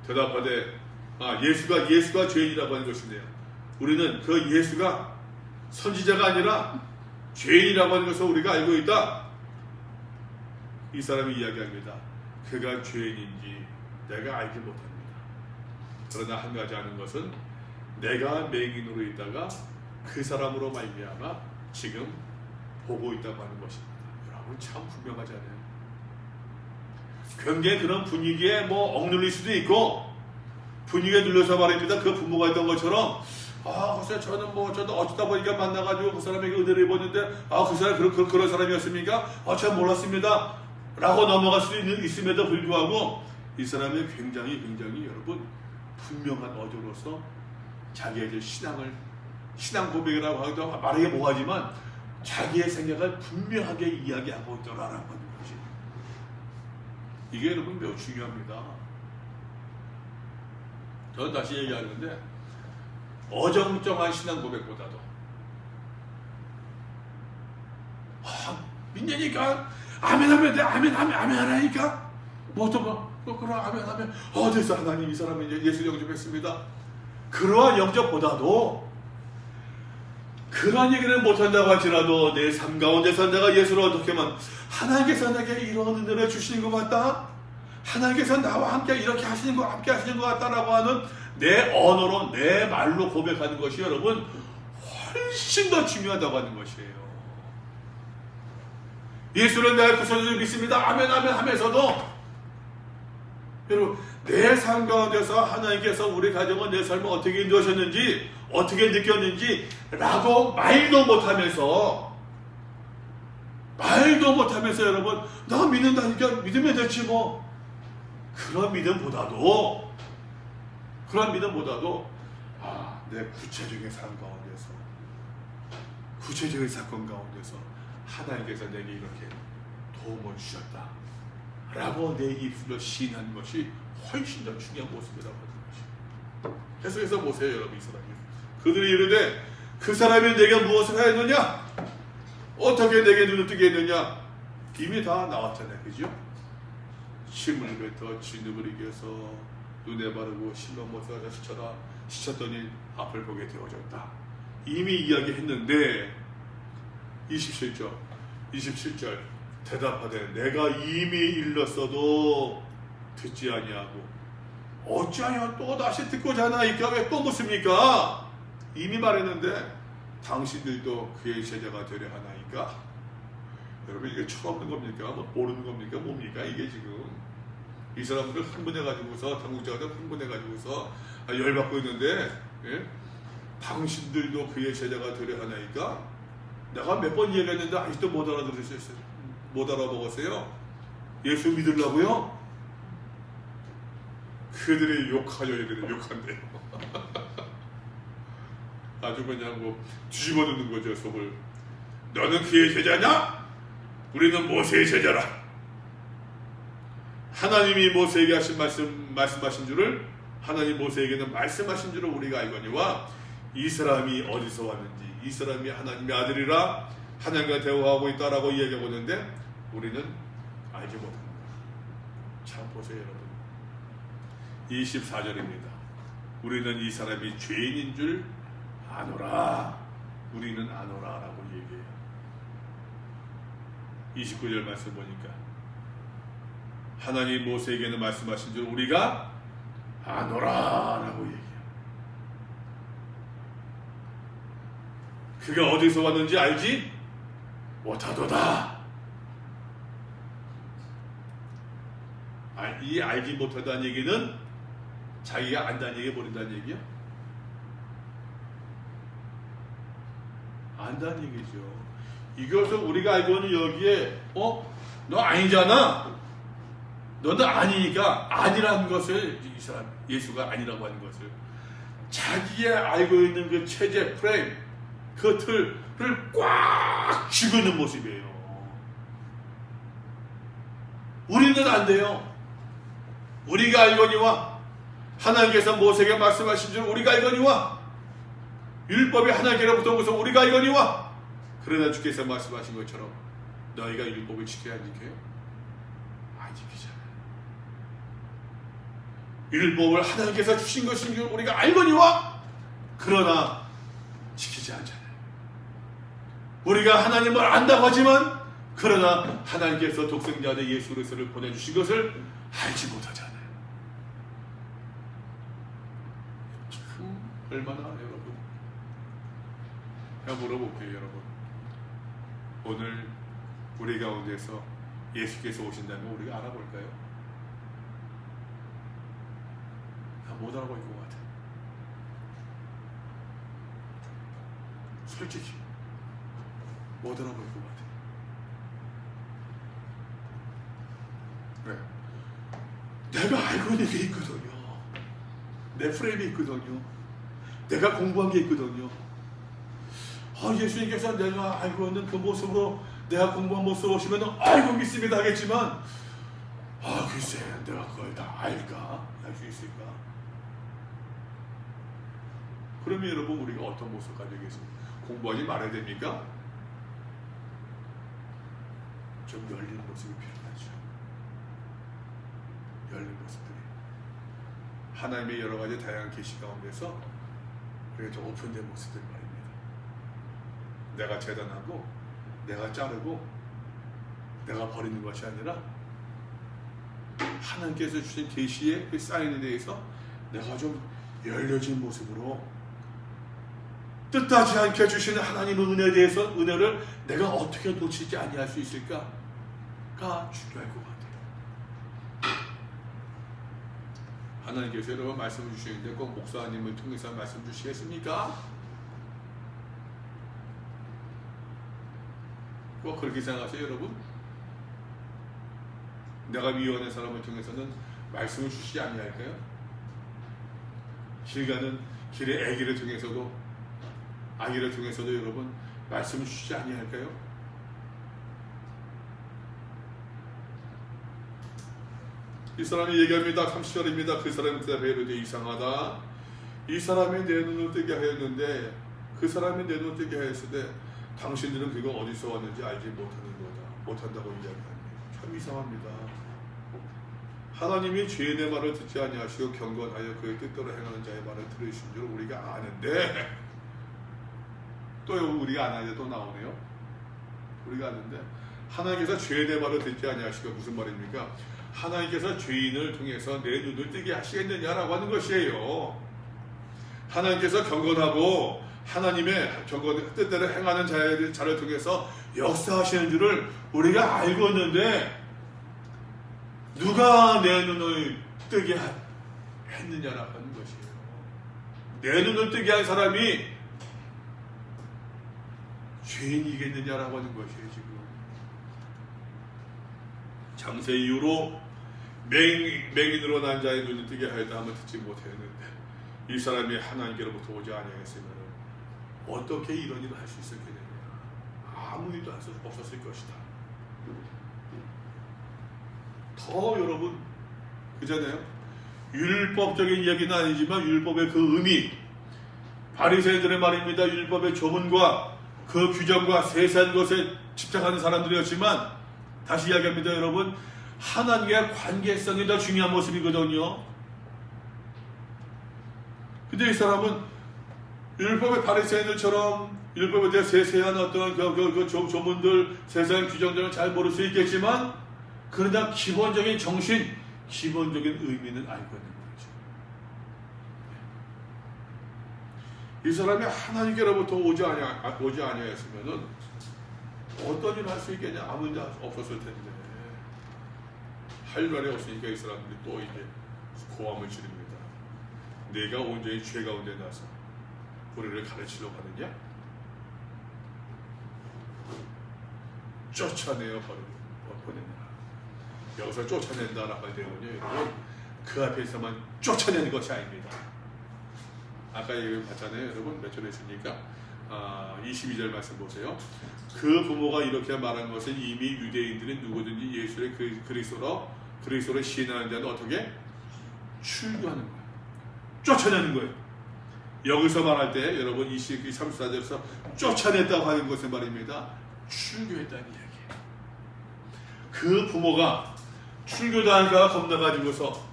대답하되 예수가 죄인이라고 하는 것인데요. 우리는 그 예수가 선지자가 아니라 죄인이라고 하는 것을 우리가 알고 있다. 이 사람이 이야기합니다. 그가 죄인인지 내가 알지 못합니다. 그러나 한 가지 아는 것은 내가 맹인으로 있다가 그 사람으로 말미암아 지금 보고 있다고 하는 것입니다. 여러분, 참 분명하잖아요. 굉장히 그런 분위기에 억눌릴 수도 있고, 분위기에 눌려서 말입니다. 그 부모가 있던 것처럼 글쎄 저는 저도 어쩌다 보니까 만나가지고 그 사람에게 은혜를 입었는데 그 사람이 그런 사람이었습니까? 잘 몰랐습니다 라고 넘어갈 수 있음에도 불구하고 이 사람이 굉장히 여러분 분명한 어조로서 자기의 신앙 고백이라고 하기도 말하기 뭐하지만 자기의 생각을 분명하게 이야기하고 있더라라고 하는 거지. 이게 여러분 매우 중요합니다. 저는 다시 얘기하는데 어정쩡한 신앙 고백보다도 믿으니까 아멘 하라니까 그럼 아멘 됐어 하나님 이 사람은 이제 예수 영접했습니다. 그러한 영접보다도 그런 얘기를 못한다고 할지라도 내 삶 가운데서 내가 예수를 어떻게 하면 하나님께서 내게 이런 은혜를 주시는 것 같다, 하나님께서 나와 함께 이렇게 하시는 것, 함께 하시는 것 같다라고 하는 내 언어로, 내 말로 고백하는 것이 여러분 훨씬 더 중요하다고 하는 것이에요. 예수를 내 구원자로 믿습니다, 아멘 아멘 하면서도 여러분 내 삶 가운데서 하나님께서 우리 가정은 내 삶을 어떻게 인도하셨는지, 어떻게 느꼈는지 라고 말도 못하면서 여러분 나 믿는다니까 믿으면 됐지 뭐, 그런 믿음보다도 내 구체적인 삶 가운데서, 구체적인 사건 가운데서 하나님께서 내게 이렇게 도움을 주셨다 라고 내 입술로 시인하는 것이 훨씬 더 중요한 모습이라고 하는 것이. 계속해서 보세요 여러분. 이 사람이 그들이 이르되 그 사람이 내게 무엇을 하였느냐, 어떻게 내게 눈을 뜨게 했느냐, 이미 다 나왔잖아요, 그죠? 침을 뱉어 진흙을 이겨서 눈에 바르고 실로 못사서 시쳤더니 앞을 보게 되어졌다, 이미 이야기했는데 27절 대답하되 내가 이미 일렀어도 듣지 아니하고 어찌하여 또 다시 듣고자 하나이까, 왜 또 묻습니까? 이미 말했는데 당신들도 그의 제자가 되려 하나이까. 여러분 이게 처음 듣는 겁니까? 뭐 모르는 겁니까? 뭡니까 이게 지금? 이 사람들을 흥분해가지고서, 당국자가 흥분해가지고서 열받고 있는데, 예? 당신들도 그의 제자가 되려 하나이까? 내가 몇 번 얘기했는데 아직도 못 알아들으셨어요? 못 알아먹었어요? 예수 믿으려고요? 그들이 욕하려 이래요. 욕한대요. 아주 그냥 뭐 뒤집어 놓는 거죠, 속을. 너는 그의 제자냐? 우리는 모세의 제자라. 하나님이 모세에게 하신 말씀하신 줄을, 하나님 모세에게는 말씀하신 줄을 우리가 알거니와 이 사람이 어디서 왔는지, 이 사람이 하나님의 아들이라 하나님과 대화하고 있다라고 이야기하고 있는데 우리는 알지 못합니다. 참 보세요 여러분. 24절입니다. 우리는 이 사람이 죄인인 줄 아노라. 우리는 아노라 라고 얘기해요. 29절 말씀 보니까 하나님 모세에게는 말씀하신 줄 우리가 아노라 라고 얘기해요. 그가 어디서 왔는지 알지 못하도다. 이 알지 못하다는 얘기는 자기가 안다는 얘기, 모른다는 얘기야? 안다는 얘기죠. 이것을 우리가 알고는 여기에 너 아니잖아, 너는 아니니까, 아니라는 것을 이 사람 예수가 아니라고 하는 것을 자기가 알고 있는 그 체제 프레임, 그 틀을 꽉 쥐고 있는 모습이에요. 우리는 안 돼요. 우리가 알거니와 하나님께서 모세에게 말씀하신 줄 우리가 알거니와 율법이 하나님께로부터 온 것을 우리가 알거니와, 그러나 주께서 말씀하신 것처럼 너희가 율법을 지켜야 안 지켜요? 안 지키잖아요. 율법을 하나님께서 주신 것인 줄 우리가 알거니와 그러나 지키지 않잖아요. 우리가 하나님을 안다고 하지만 그러나 하나님께서 독생자 예수 그리스도를 보내주신 것을 알지 못하잖아요. 참 얼마나 여러분. 제가 물어볼게요 여러분. 오늘 우리 가운데서 예수께서 오신다면 우리가 알아볼까요? 못 알아볼 것 같아요. 솔직히 못 알아볼 것 같아요. 네. 내가 알고 있는 게 있거든요. 내 프레임이 있거든요. 내가 공부한 게 있거든요. 예수님께서 내가 알고 있는 그 모습으로, 내가 공부한 모습으로 오시면 아이고 믿습니다 하겠지만 글쎄 내가 그걸 다 알까? 알 수 있을까? 그러면 여러분 우리가 어떤 모습 가지고 있습니까? 공부하지 말아야 됩니까? 좀 열린 모습이 필요하죠. 열린 모습들이 하나님의 여러 가지 다양한 계시 가운데서 그게 좀 오픈된 모습들 말입니다. 내가 재단하고 내가 자르고 내가 버리는 것이 아니라 하나님께서 주신 계시의 그 사인에 대해서 내가 좀 열려진 모습으로 뜻하지 않게 주시는 하나님의 은혜에 대해서 은혜를 내가 어떻게 놓치지 아니할 수 있을까가 중요할 것 같아요. 하나님께서 여러분 말씀을 주시는데 꼭 목사님을 통해서 말씀 주시겠습니까? 꼭 그렇게 생각하세요, 여러분? 내가 미워하는 사람을 통해서는 말씀을 주시지 아니할까요? 길 가는 길의 아기를 통해서도 여러분 말씀을 주시지 아니할까요? 이 사람이 얘기합니다. 30절입니다. 그 사람이 대답해 이르되 이상하다. 이 사람이 내 눈을 뜨게 하였는데 그 사람이 내 눈을 뜨게 하였으되 당신들은 그가 어디서 왔는지 알지 못한다고 이야기합니다. 참 이상합니다. 하나님이 죄인의 말을 듣지 아니하시고 경건하여 그의 뜻대로 행하는 자의 말을 들으신 줄 우리가 아는데 또 우리가 안 하는데 또 나오네요. 우리가 아는데 하나님께서 죄인의 말을 듣지 아니하시고 무슨 말입니까? 하나님께서 죄인을 통해서 내 눈을 뜨게 하시겠느냐라고 하는 것이에요. 하나님께서 경건하고 하나님의 뜻대로 행하는 자를 통해서 역사하시는 줄을 우리가 알고 있는데 누가 내 눈을 뜨게 했느냐라고 하는 것이에요. 내 눈을 뜨게 한 사람이 죄인이겠느냐라고 하는 것이에요. 지금 장세 이후로 맹인으로 난 자의 눈을 뜨게 하였다 하면 듣지 못했는데 이 사람이 하나님께로부터 오지 아니하였으면 어떻게 이런 일을 할 수 있었겠느냐. 아무 일도 할 수 없었을 것이다. 더 여러분 그잖아요. 율법적인 이야기는 아니지만 율법의 그 의미, 바리새인들의 말입니다. 율법의 조문과 그 규정과 세세한 것에 집착하는 사람들이었지만 다시 이야기합니다. 여러분 하나님과의 관계성이 더 중요한 모습이거든요. 근데 이 사람은 율법의 바리새인들처럼 율법에 대해 세세한 어떤 그 조문들, 세세한 규정들을 잘 모를 수 있겠지만 그러나 기본적인 정신, 기본적인 의미는 알고 있는 거죠. 이 사람이 하나님께로부터 오지 아니하였으면은 어떤 일을 할 수 있겠냐? 아무 일도 없었을 텐데 할 말이 없으니까 이 사람들이 또 이제 고함을 지릅니다. 내가 온전히 죄 가운데 나서 우리를 가르치려고 하느냐? 쫓아내어 보내라. 여기서 쫓아낸다라고 할 때는요, 여러분 그 앞에서만 쫓아내는 것이 아닙니다. 아까 얘기 봤잖아요, 여러분 몇 절에 있으니까 22절 말씀 보세요. 그 부모가 이렇게 말한 것은 이미 유대인들은 누구든지 예수를 그리스도로 시인하는 자는 어떻게 출교하는 거예요. 쫓아내는 거예요. 여기서 말할 때 여러분 34절에서 쫓아냈다고 하는 것은 말입니다. 출교했다는 이야기예요. 그 부모가 출교당할까 겁나가지고서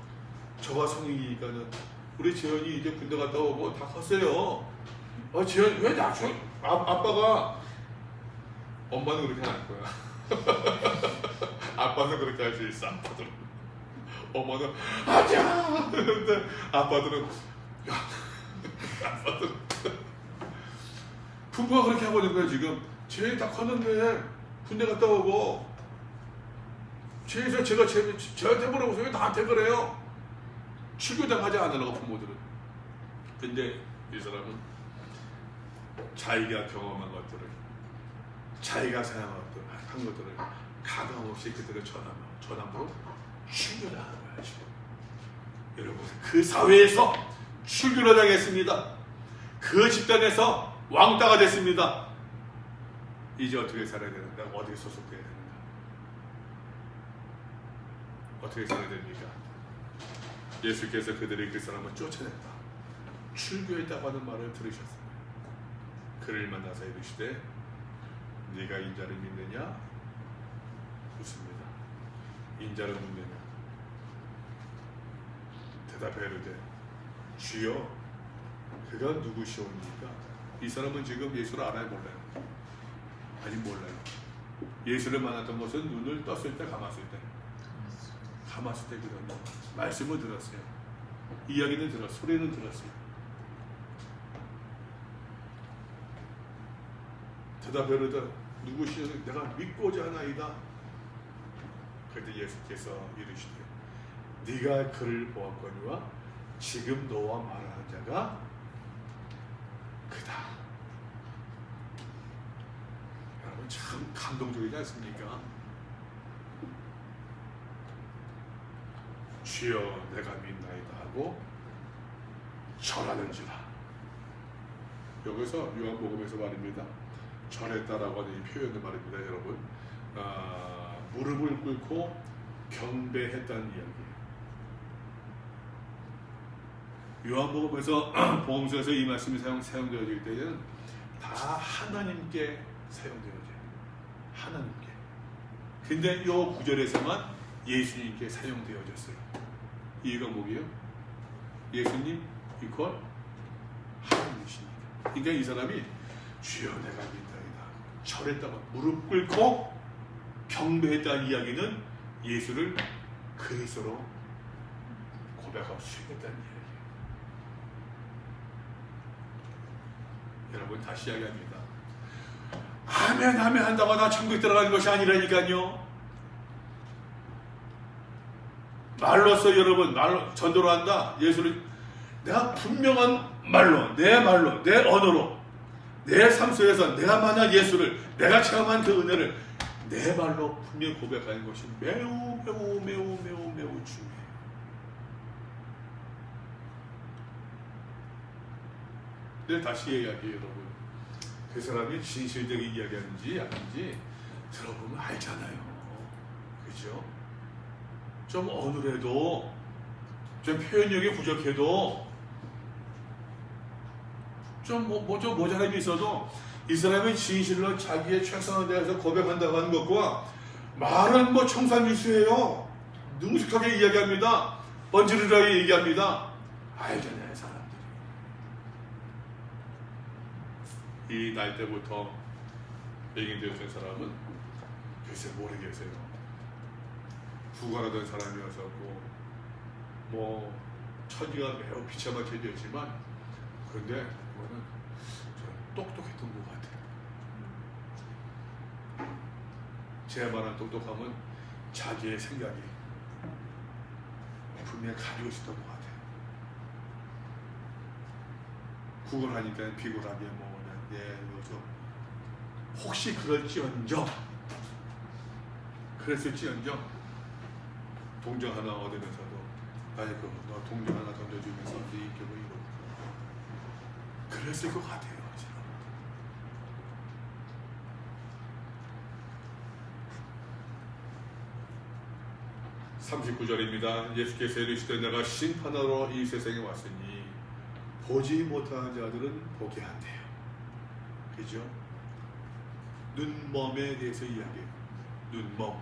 저가 성인이니까는 우리 재현이 이제 군대 갔다 오고 다 컸어요. 재현 왜 나중 아빠가 엄마는 그렇게 안 할 거야. 아빠는 그렇게 할 수 있어. 아빠들은 엄마는 아자. 근데 아빠들은 부모가 그렇게 하고 있는 거야 지금. 재현이 다 컸는데 군대 갔다 오고. 제가 저한테 물어보세요. 왜 나한테 그래요? 출교당하지 않으려고 부모들은. 근데 이 사람은 자기가 경험한 것들을, 자기가 생각한 것들을 가감없이 그들을 전함으로 출교당하는 거야 지금. 여러분 그 사회에서 출교를 당했습니다. 그 집단에서 왕따가 됐습니다. 이제 어떻게 살아야 되는가? 어디에 소속돼야 되는가? 어떻게 살아야 됩니까? 예수께서 그들의 그 사람을 쫓아냈다, 출교했다고 하는 말을 들으셨습니다. 그를 만나서 이르시되 네가 인자를 믿느냐? 묻습니다. 인자를 묻느냐? 대답해 이르되 주여 그가 누구시옵니까? 이 사람은 지금 예수를 알아야 몰라요. 아직 몰라요. 예수를 만났던 것은 눈을 떴을 때, 감았을 때. 감았을 때거든요. 말씀을 들었어요. 이야기는 들었어요. 소리는 들었어요. 대답하려다 누구시냐? 내가 믿고자 하나이다. 그때 예수께서 이르시되 네가 그를 보았거니와 지금 너와 말하는 자가 그다. 여러분 참 감동적이지 않습니까? 주여 내가 믿나이다 하고 절하는지라. 여기서 요한복음에서 말입니다. 절했다라고 하는 이 표현을 말입니다. 여러분 무릎을 꿇고 경배했다는 이야기예요. 요한복음에서 복음서에서 이 말씀이 사용되어질 때는 다 하나님께 사용되어져요. 하나님께. 근데 이 구절에서만 예수님께 사용되어졌어요. 이유가 뭐예요? 예수님 이퀄 하나님이십니다. 그러니까 이 사람이 주여 내가 믿나이다 절했다가 무릎 꿇고 경배했다는 이야기는 예수를 그리스도로 고백하고 수행했다는 이야기예요. 여러분 다시 이야기합니다. 아멘 아멘 한다고 나 천국 들어가는 것이 아니라니까요. 말로써 여러분 말로 전도로 한다. 예수를 내가 분명한 말로 내 언어로 내 삶 속에서 내가 만난 예수를 내가 체험한 그 은혜를 내 말로 분명히 고백하는 것이 매우 중요해요. 근데 다시 얘기할게요. 여러분 그 사람이 진실되게 이야기하는지 아닌지 들어보면 알잖아요. 그죠? 좀 어눌해도 좀 표현력이 부족해도 좀 모자람이 있어도 이 사람이 진실로 자기의 최선을 다해서 고백한다고 하는 것과 말은 청산유수해요. 능숙하게 이야기합니다. 번지르르하게 얘기합니다. 알잖아요 사람들이. 이 나이 때부터 맹인되었던 사람은 글쎄 모르겠어요. 부관하던 사람이었었고 처지가 매우 비참한 처지였지만 그런데 그거는 똑똑했던 것 같아요. 제만한 똑똑함은 자기의 생각이 분명히 가지고 있었던 것 같아요. 구걸하니까 비굴하게 요즘 혹시 그랬을지언정 동정 하나 얻으면서도 너 동정 하나 던져주면서 네 인격을 이루고 그랬을 것 같아요. 39절입니다. 예수께서 이르시되 내가 심판하러 이 세상에 왔으니 보지 못하는 자들은 보게 한대요. 그죠? 눈멈에 대해서 이야기해요. 눈멈.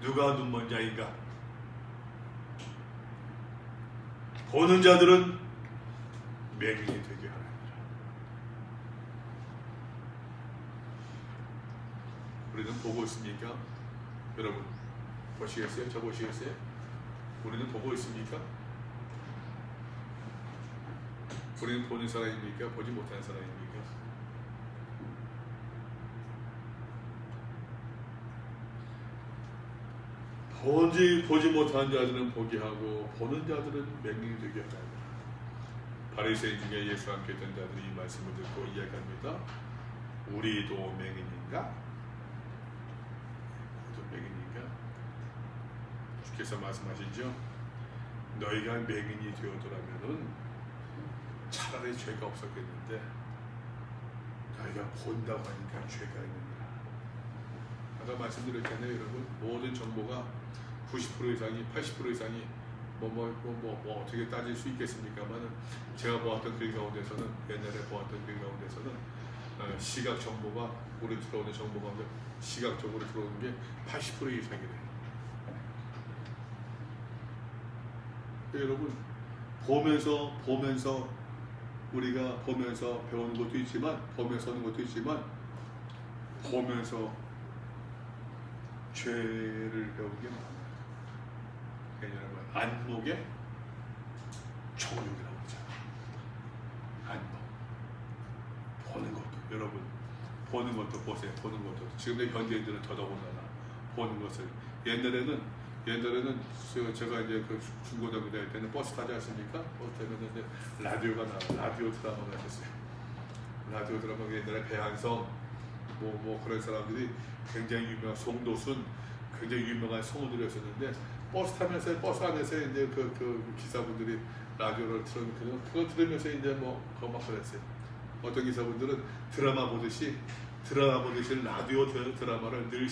누가 눈먼 자인가? 보는 자들은 맹인이 되게 하나니라. 우리는 보고 있습니까? 여러분 보시겠어요? 저 보시겠어요? 우리는 보고 있습니까? 우리는 보는 사람입니까? 보지 못하는 사람입니까? 보지 못하는 자들은 보게 하고 보는 자들은 맹인이 되게 하라. 바리새인 중에 예수와 함께 했던 자들이 이 말씀을 듣고 이야기합니다. 우리도 맹인인가? 우리도 맹인인가? 주께서 말씀하시죠. 너희가 맹인이 되어더라면은 차라리 죄가 없었겠는데 너희가 본다고 하니까 죄가 있느니라. 아까 말씀드렸잖아요, 여러분. 모든 정보가 90% 이상이 80% 이상이 어떻게 따질 수 있겠습니까만 제가 보았던 글 가운데서는 옛날에 보았던 글 가운데서는 시각 정보가 우리 들어오는 정보 가운데 시각적으로 들어오는 게 80% 이상이래요. 여러분 보면서 우리가 보면서 배우는 것도 있지만 보면서 하는 것도 있지만 보면서 죄를 배우는 게 많아요. 여러분, 안목의 종육이라고 그러잖아요. 안목. 보는 것도, 여러분, 보는 것도 보세요. 보는 것도. 지금의 현대인들은 더더군다나 보는 것을. 옛날에는 제가 이제 그 중고등학교 다닐 때는 버스 타지 않습니까? 버스 타면 이제 라디오가 나와. 라디오 드라마가 있었어요. 라디오 드라마가 옛날에 배한성, 뭐 그런 사람들이 굉장히 유명한 송도순, 굉장히 유명한 성우들이었었는데, 버스 타면서 버스 안에서 이제 그 기사분들이 라디오를 틀어놓고 그거 들으면서 이제 뭐 그거 막 그랬어요. 어떤 기사분들은 드라마 보듯이 라디오 드라마를 늘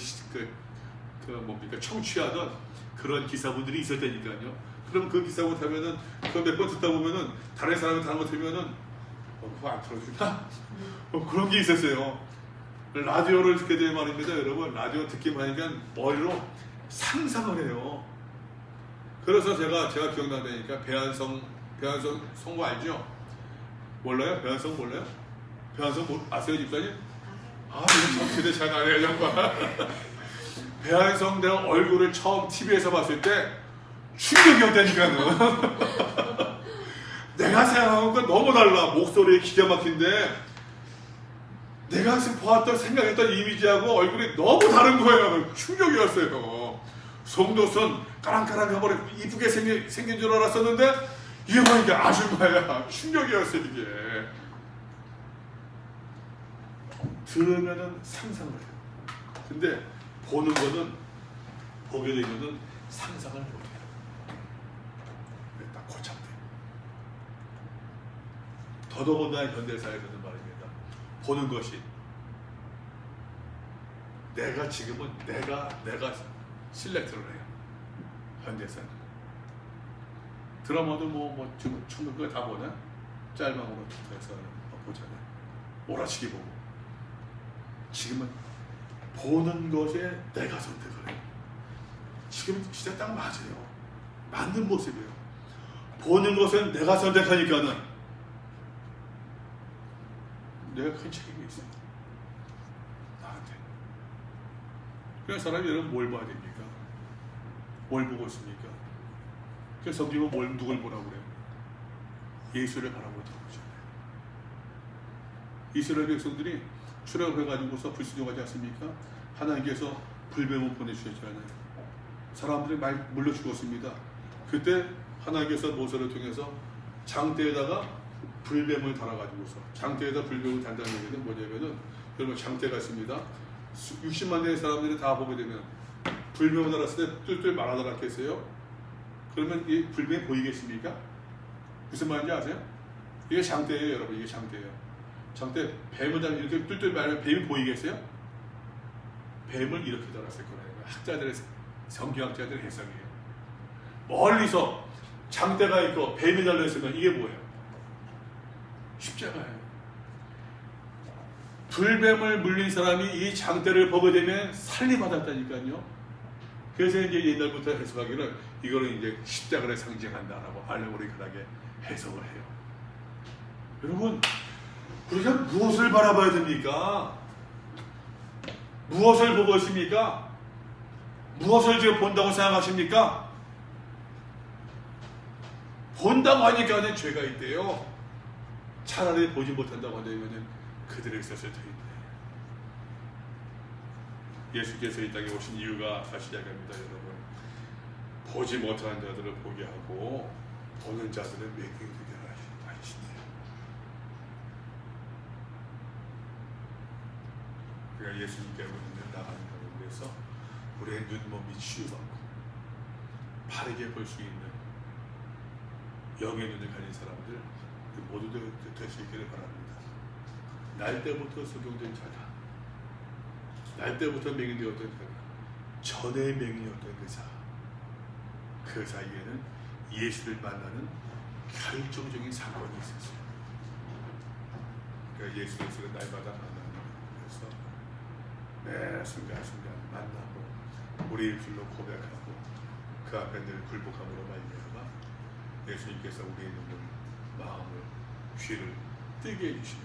뭡니까 청취하던 그런 기사분들이 있었다니까요. 그럼 그 기사분 타면은 그 몇 번 듣다 보면은 다른 사람이 다른 거 들으면은 그거 안 틀어주나? 그런 게 있었어요. 라디오를 듣게 되면 말입니다, 여러분. 라디오 듣기만 하니까 머리로 상상을 해요. 그래서 제가 기억난다니까 배한성 성우 알죠? 몰라요? 배한성 몰라요? 배한성 아세요, 집사님? 아, 이거 참 기대 잘 안 해요, 정말. 배한성 내가 얼굴을 처음 TV에서 봤을 때 충격이었다니까는. 내가 생각한 건 너무 달라. 목소리 기가 막힌데 내가 보았던 생각했던 이미지하고 얼굴이 너무 다른 거예요. 충격이었어요. 송도순 까랑까랑한 머리 이쁘게 생긴 줄 알았었는데 이게 보니까 아줌마야. 충격이었어요. 이게. 들으면은 상상을 해요. 근데 보는 거는, 보게 되면은 상상을 못해요. 딱 고착돼요. 더더군다나 현대사회에서는 말입니다. 보는 것이 지금은 내가 실렉트를 해요. 현대사는. 드라마도 지금 충분히 그거 다 보나? 짤방으로 해서 보잖아요. 몰아치기 보고. 지금은 보는 것에 내가 선택을 해요. 지금 진짜 딱 맞아요. 맞는 모습이에요. 보는 것은 내가 선택하니까는 내가 큰 책임이 있어요. 나한테. 그래서 사람이 여러분 뭘 봐야 됩니까? 뭘 보고 있습니까? 그래서 성경은 누굴 보라고 그래요? 예수를 바라보라고 그러잖아요. 이스라엘 백성들이 출애굽해가지고서 불순종하지 않습니까? 하나님께서 불뱀을 보내주셨잖아요. 사람들이 많이 물려 죽었습니다. 그때 하나님께서 모세를 통해서 장대에다가 불뱀을 달아가지고서, 장대에다 불뱀을 단다는 얘기는 뭐냐면은, 여러분 장대가 있습니다. 60만 명의 사람들이 다 보게 되면 불뱀을 달았을 때 뚫뚫 말아달았겠어요? 그러면 이 불뱀이 보이겠습니까? 무슨 말인지 아세요? 이게 장대예요, 여러분. 이게 장대예요. 장대 뱀을 달면 이렇게 뚫뚫 말하면 뱀이 보이겠어요? 뱀을 이렇게 달았을 거예요. 성경학자들의 해석이에요. 멀리서 장대가 있고 뱀이 달려있으면 이게 뭐예요? 십자가예요. 불뱀을 물린 사람이 이 장대를 보게 되면 살리받았다니까요. 그래서 이제 옛날부터 해석하기를 이거는 이제 십자가를 상징한다라고 알레고리컬하게 해석을 해요. 여러분, 우리가 무엇을 바라봐야 됩니까? 무엇을 보고 있습니까? 무엇을 지금 본다고 생각하십니까? 본다고 하니까 죄가 있대요. 차라리 보지 못한다고 한다면 그들의 있었을 터인데. 예수께서 이 땅에 오신 이유가 다시 이야기합니다, 여러분. 보지 못하는 자들을 보게 하고 보는 자들을 매기게 하시네요. 그러니까 예수님께 나가는 가운데서 우리의 눈몸이 치유받고 바르게 볼 수 있는 영의 눈을 가진 사람들 모두들 될 수 있기를 바랍니다. 날 때부터 소경된 자다. 날 때부터 맹인되었던 자다. 전에 맹인이었던 그 자. 그 사이에는 예수를 만나는 결정적인 사건이 있었어요. 그러니까 예수 그리스도를 날마다 만나는 그래서 매 순간 만나고 우리의 입술로 고백하고 그 앞에 늘 굴복함으로 말미암아 예수님께서 우리의 눈을, 마음을, 귀를 뜨게 해주시는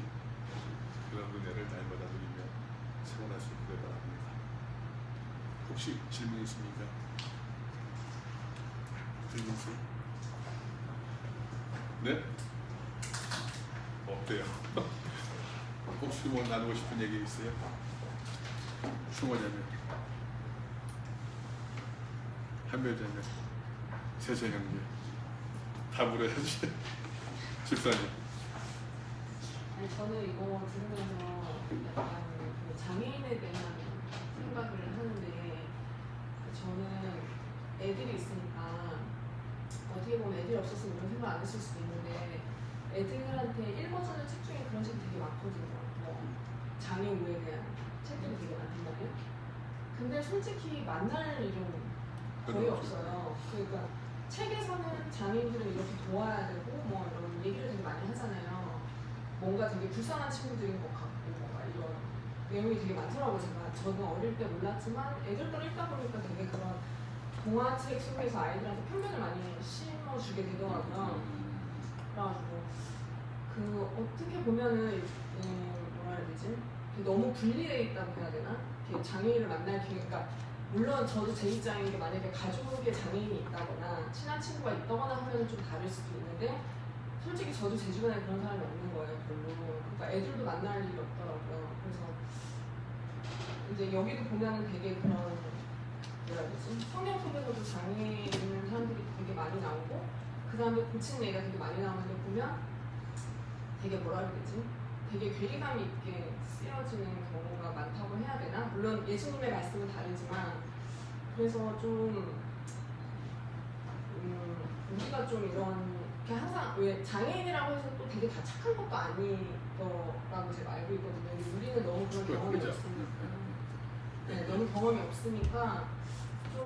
그런 은혜를 날마다 누리며 생활할 수 있기를 바랍니다. 혹시 질문 있습니까? 질문 있어요? 네? 없대요. 혹시 뭐 나누고 싶은 얘기 있어요? 충고자매, 한별자매, 세세 형제 다 물어야지. 집사님. 아니, 저는 이거 들으면서 약간 그 장애인에 대한 생각을 하는데, 저는 애들이 있으니까 어떻게 보면 애들이 없었으면 이런 생각 안 했을 수도 있는데, 애들한테 읽어주는 책 중에 그런 책이 되게 많거든요. 뭐 장애 우에 대한 책들이 되게 많단 말이에요. 근데 솔직히 만날 일은 거의 없어요. 그러니까 책에서는 장애인들을 이렇게 도와야 되고 뭐 이런 얘기를 되게 많이 하잖아요. 뭔가 되게 불쌍한 친구들인 것 같고 뭔가 이런 내용이 되게 많더라고요. 저는 어릴 때 몰랐지만 애들 걸 읽다 보니까 되게 그런 동화책 속에서 아이들한테 편견을 많이 심어주게 되더라고요. 그래가지고 그 어떻게 보면은 뭐라 해야 되지? 너무 분리돼 있다고 해야 되나? 이렇게 장애인을 만날 기회가, 물론 저도 제 입장인 게 만약에 가족에 장애인이 있다거나 친한 친구가 있다거나 하면 좀 다를 수도 있는데, 솔직히 저도 제 주변에 그런 사람이 없는 거예요, 별로. 그러니까 애들도 만날 일이 없더라고요. 그래서 이제 여기도 보면은 되게 그런 뭐라 해야 되지? 성경 속에서도 장애 있는 사람들이 되게 많이 나오고, 그 사람들 고치는 얘기가 되게 많이 나오는데 보면 되게 뭐라 해야 되지? 되게 괴리감이 있게 쓰여지는 경우가 많다고 해야 되나? 물론 예수님의 말씀은 다르지만, 그래서 좀 우리가 좀 이런 항상 왜 장애인이라고 해서 또 되게 다 착한 것도 아니더라고 제가 알고 있거든요. 우리는 너무 그런 경험이 없으니까, 네, 너무 경험이 없으니까